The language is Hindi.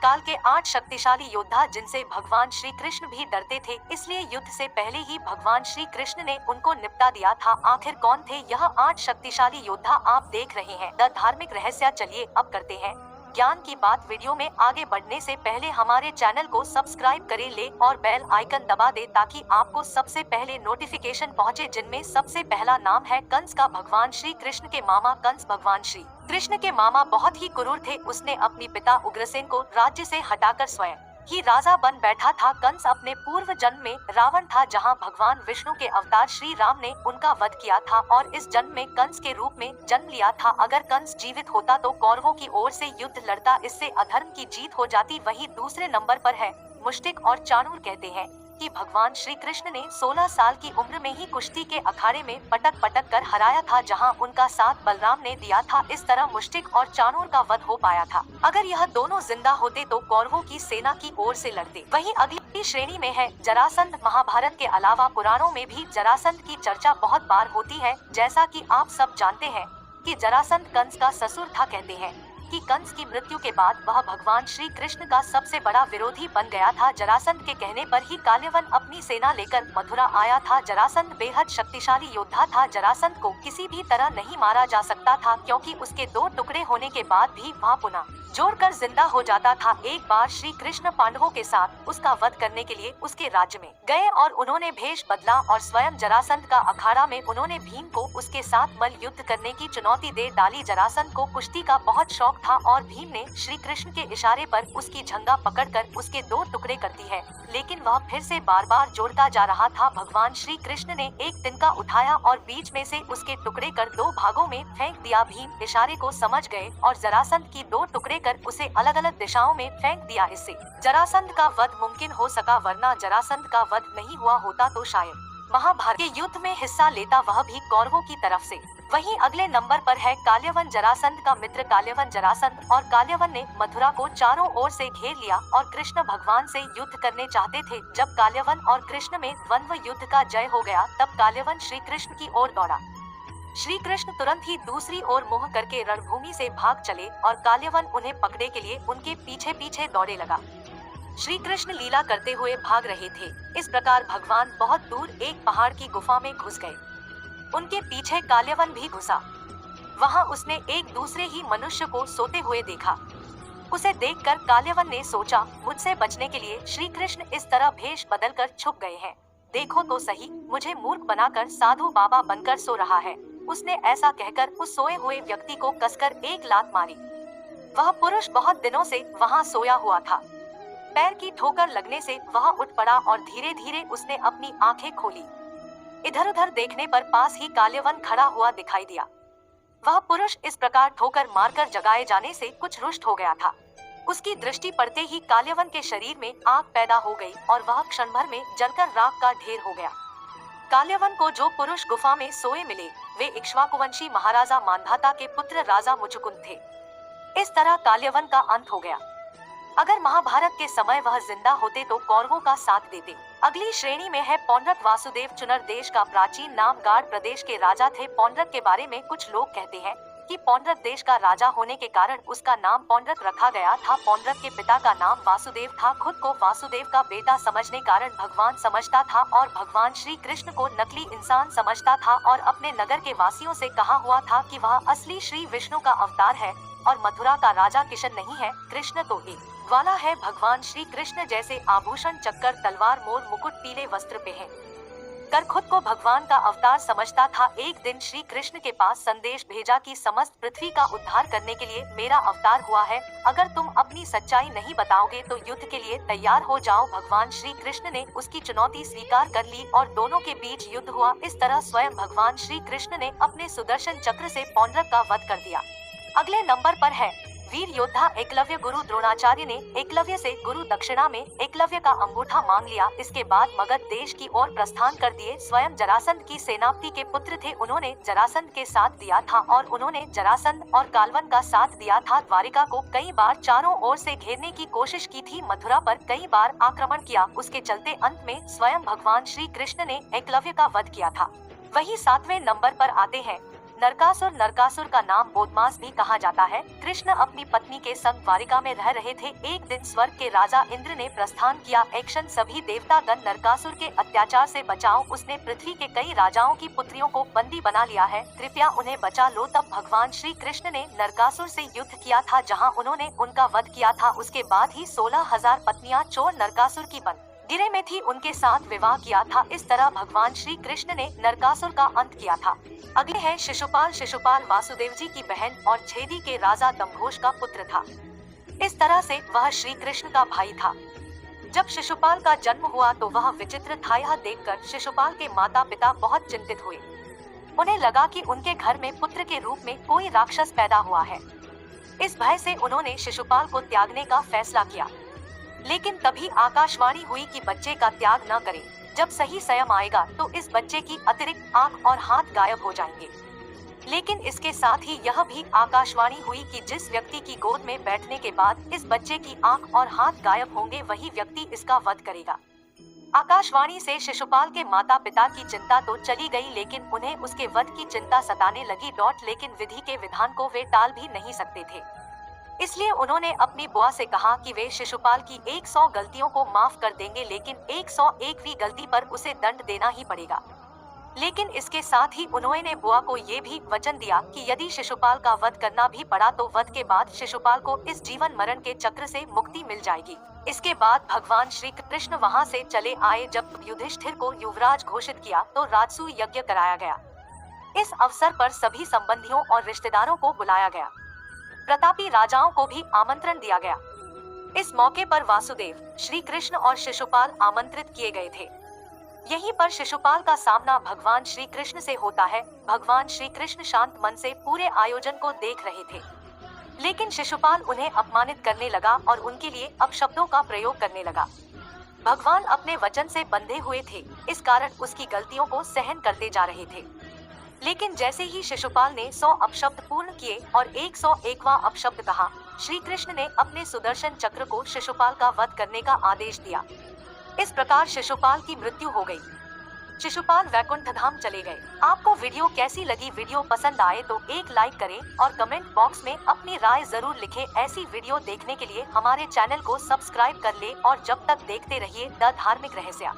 काल के 8 शक्तिशाली योद्धा जिनसे भगवान श्री कृष्ण भी डरते थे, इसलिए युद्ध से पहले ही भगवान श्री कृष्ण ने उनको निपटा दिया था। आखिर कौन थे यह 8 शक्तिशाली योद्धा, आप देख रहे हैं द धार्मिक रहस्य। चलिए अब करते हैं ज्ञान की बात। वीडियो में आगे बढ़ने से पहले हमारे चैनल को सब्सक्राइब करें ले और बेल आइकन दबा दे ताकि आपको सबसे पहले नोटिफिकेशन पहुंचे। जिनमें सबसे पहला नाम है कंस का। भगवान श्री कृष्ण के मामा कंस। भगवान श्री कृष्ण के मामा बहुत ही क्रूर थे। उसने अपने पिता उग्रसेन को राज्य से हटाकर स्वयं ही राजा बन बैठा था। कंस अपने पूर्व जन्म में रावण था, जहां भगवान विष्णु के अवतार श्री राम ने उनका वध किया था और इस जन्म में कंस के रूप में जन्म लिया था। अगर कंस जीवित होता तो कौरवों की ओर से युद्ध लड़ता, इससे अधर्म की जीत हो जाती। वहीं दूसरे नंबर पर है मुष्टिक और चाणूर। कहते हैं कि भगवान श्री कृष्ण ने 16 साल की उम्र में ही कुश्ती के अखाड़े में पटक पटक कर हराया था, जहां उनका साथ बलराम ने दिया था। इस तरह मुष्टिक और चाणूर का वध हो पाया था। अगर यह दोनों जिंदा होते तो कौरवों की सेना की ओर से लड़ते। वहीं अगली श्रेणी में है जरासंध। महाभारत के अलावा पुराणों में भी जरासंध की चर्चा बहुत बार होती है। जैसा कि आप सब जानते हैं कि जरासंध कंस का ससुर था। कहते हैं कि कंस की मृत्यु के बाद वह भगवान श्री कृष्ण का सबसे बड़ा विरोधी बन गया था। जरासंध के कहने पर ही काल्यवन अपनी सेना लेकर मथुरा आया था। जरासंध बेहद शक्तिशाली योद्धा था। जरासंध को किसी भी तरह नहीं मारा जा सकता था, क्योंकि उसके 2 टुकड़े होने के बाद भी वह पुनः जोड़कर जिंदा हो जाता था। एक बार श्री कृष्ण पांडवों के साथ उसका वध करने के लिए उसके राज्य में गए और उन्होंने भेष बदला और स्वयं जरासंध का अखाड़ा में उन्होंने भीम को उसके साथ मल्ल युद्ध करने की चुनौती दे डाली। जरासंध को कुश्ती का बहुत शौक था और भीम ने श्री कृष्ण के इशारे पर उसकी झंगा पकड़कर उसके 2 टुकड़े कर दी है, लेकिन वह फिर से बार बार जोड़ता जा रहा था। भगवान श्री कृष्ण ने एक तिनका उठाया और बीच में से उसके टुकड़े कर 2 भागों में फेंक दिया। भीम इशारे को समझ गए और जरासंध की 2 टुकड़े कर उसे अलग अलग दिशाओं में फेंक दिया। इससे जरासंध का वध मुमकिन हो सका, वरना जरासंध का वध नहीं हुआ होता तो शायद महाभारत के युद्ध में हिस्सा लेता, वह भी कौरवों की तरफ से। वहीं अगले नंबर पर है काल्यवन। जरासंध का मित्र काल्यवन। जरासंध और काल्यवन ने मथुरा को चारों ओर से घेर लिया और कृष्ण भगवान से युद्ध करने चाहते थे। जब काल्यवन और कृष्ण में द्वंद्व युद्ध का जय हो गया, तब काल्यवन श्री कृष्ण की ओर दौड़ा। श्री कृष्ण तुरंत ही दूसरी ओर मुंह करके रणभूमि से भाग चले और काल्यवन उन्हें पकड़ने के लिए उनके पीछे पीछे दौड़े लगा। श्री कृष्ण लीला करते हुए भाग रहे थे। इस प्रकार भगवान बहुत दूर एक पहाड़ की गुफा में घुस गए। उनके पीछे काल्यवन भी घुसा। वहां उसने एक दूसरे ही मनुष्य को सोते हुए देखा। उसे देखकर काल्यवन ने सोचा, मुझसे बचने के लिए श्री कृष्ण इस तरह भेष बदलकर छुप गए हैं। देखो तो सही, मुझे मूर्ख बनाकर साधु बाबा बनकर सो रहा है। उसने ऐसा कहकर उस सोए हुए व्यक्ति को कसकर एक लात मारी। वह पुरुष बहुत दिनों से वहां सोया हुआ था। पैर की ठोकर लगने से वह उठ पड़ा और धीरे धीरे उसने अपनी आंखें खोली। इधर उधर देखने पर पास ही काल्यवन खड़ा हुआ दिखाई दिया। वह पुरुष इस प्रकार ठोकर मारकर जगाए जाने से कुछ रुष्ट हो गया था। उसकी दृष्टि पड़ते ही काल्यवन के शरीर में आग पैदा हो गई और वह क्षण भर में जलकर राख का ढेर हो गया। काल्यवन को जो पुरुष गुफा में सोए मिले, वे इक्ष्वाकुवंशी महाराजा मांधाता के पुत्र राजा मुचुकुंद थे। इस तरह काल्यवन का अंत हो गया। अगर महाभारत के समय वह जिंदा होते तो कौरवों का साथ देते। अगली श्रेणी में है पौंड्रक। वासुदेव चुनर देश का प्राचीन नाम गाढ़ प्रदेश के राजा थे। पौंड्रक के बारे में कुछ लोग कहते हैं कि पौंड्रक देश का राजा होने के कारण उसका नाम पौंड्रक रखा गया था। पौंड्रक के पिता का नाम वासुदेव था। खुद को वासुदेव का बेटा समझने कारण भगवान समझता था और भगवान श्री कृष्ण को नकली इंसान समझता था और अपने नगर के वासियों से कहा हुआ था कि वह असली श्री विष्णु का अवतार है और मथुरा का राजा किशन नहीं है। कृष्ण तो एक वाला है। भगवान श्री कृष्ण जैसे आभूषण, चक्कर, तलवार, मोर, मुकुट, पीले वस्त्र पहन कर खुद को भगवान का अवतार समझता था। एक दिन श्री कृष्ण के पास संदेश भेजा कि समस्त पृथ्वी का उद्धार करने के लिए मेरा अवतार हुआ है। अगर तुम अपनी सच्चाई नहीं बताओगे तो युद्ध के लिए तैयार हो जाओ। भगवान श्री कृष्ण ने उसकी चुनौती स्वीकार कर ली और दोनों के बीच युद्ध हुआ। इस तरह स्वयं भगवान श्री कृष्ण ने अपने सुदर्शन चक्र से पौंड्रक का वध कर दिया। अगले नंबर पर है वीर योद्धा एकलव्य। गुरु द्रोणाचार्य ने एकलव्य से गुरु दक्षिणा में एकलव्य का अंगूठा मांग लिया। इसके बाद मगध देश की ओर प्रस्थान कर दिए। स्वयं जरासंध की सेनापति के पुत्र थे। उन्होंने जरासंध के साथ दिया था और उन्होंने जरासंध और काल्वन का साथ दिया था। द्वारिका को कई बार चारों ओर से घेरने की कोशिश की थी। मथुरा पर कई बार आक्रमण किया। उसके चलते अंत में स्वयं भगवान श्री कृष्ण ने एकलव्य का वध किया था। वही 7वें नंबर पर आते हैं नरकासुर का नाम बोधमास भी कहा जाता है। कृष्ण अपनी पत्नी के संग द्वारिका में रह रहे थे। एक दिन स्वर्ग के राजा इंद्र ने प्रस्थान किया। एक्शन सभी देवतागण नरकासुर के अत्याचार से बचाओ। उसने पृथ्वी के कई राजाओं की पुत्रियों को बंदी बना लिया है, कृपया उन्हें बचा लो। तब भगवान श्री कृष्ण ने नरकासुर से युद्ध किया था, जहाँ उन्होंने उनका वध किया था। उसके बाद ही 16,000 पत्नियां चोर नरकासुर की बन गिरे में थी, उनके साथ विवाह किया था। इस तरह भगवान श्री कृष्ण ने नरकासुर का अंत किया था। अगले है शिशुपाल। शिशुपाल वासुदेव जी की बहन और छेदी के राजा दम्भोज का पुत्र था। इस तरह से वह श्री कृष्ण का भाई था। जब शिशुपाल का जन्म हुआ तो वह विचित्र था। यह देखकर शिशुपाल के माता पिता बहुत चिंतित हुए। उन्हें लगा कि उनके घर में पुत्र के रूप में कोई राक्षस पैदा हुआ है। इस भय से उन्होंने शिशुपाल को त्यागने का फैसला किया। लेकिन तभी आकाशवाणी हुई कि बच्चे का त्याग न करें। जब सही समय आएगा तो इस बच्चे की अतिरिक्त आंख और हाथ गायब हो जाएंगे। लेकिन इसके साथ ही यह भी आकाशवाणी हुई कि जिस व्यक्ति की गोद में बैठने के बाद इस बच्चे की आंख और हाथ गायब होंगे, वही व्यक्ति इसका वध करेगा। आकाशवाणी से शिशुपाल के माता पिता की चिंता तो चली गई, लेकिन उन्हें उसके वध की चिंता सताने लगी। लेकिन विधि के विधान को वे टाल भी नहीं सकते थे। इसलिए उन्होंने अपनी बुआ से कहा कि वे शिशुपाल की 100 गलतियों को माफ कर देंगे, लेकिन 101वीं गलती पर उसे दंड देना ही पड़ेगा। लेकिन इसके साथ ही उन्होंने बुआ को ये भी वचन दिया कि यदि शिशुपाल का वध करना भी पड़ा तो वध के बाद शिशुपाल को इस जीवन मरण के चक्र से मुक्ति मिल जाएगी। इसके बाद भगवान श्री कृष्ण वहां से चले आए। जब युधिष्ठिर को युवराज घोषित किया तो राजसूय यज्ञ कराया गया। इस अवसर पर सभी संबंधियों और रिश्तेदारों को बुलाया गया। प्रतापी राजाओं को भी आमंत्रण दिया गया। इस मौके पर वासुदेव, श्री कृष्ण और शिशुपाल आमंत्रित किए गए थे। यहीं पर शिशुपाल का सामना भगवान श्री कृष्ण से होता है। भगवान श्री कृष्ण शांत मन से पूरे आयोजन को देख रहे थे, लेकिन शिशुपाल उन्हें अपमानित करने लगा और उनके लिए अपशब्दों का प्रयोग करने लगा। भगवान अपने वचन से बंधे हुए थे, इस कारण उसकी गलतियों को सहन करते जा रहे थे। लेकिन जैसे ही शिशुपाल ने 100 अपशब्द पूर्ण किए और 101वां अपशब्द कहा, श्री कृष्ण ने अपने सुदर्शन चक्र को शिशुपाल का वध करने का आदेश दिया। इस प्रकार शिशुपाल की मृत्यु हो गई। शिशुपाल वैकुंठ धाम चले गए। आपको वीडियो कैसी लगी? वीडियो पसंद आए तो एक लाइक करें और कमेंट बॉक्स में अपनी राय जरूर लिखें। ऐसी वीडियो देखने के लिए हमारे चैनल को सब्सक्राइब कर ले और जब तक देखते रहिए द धार्मिक रहस्य।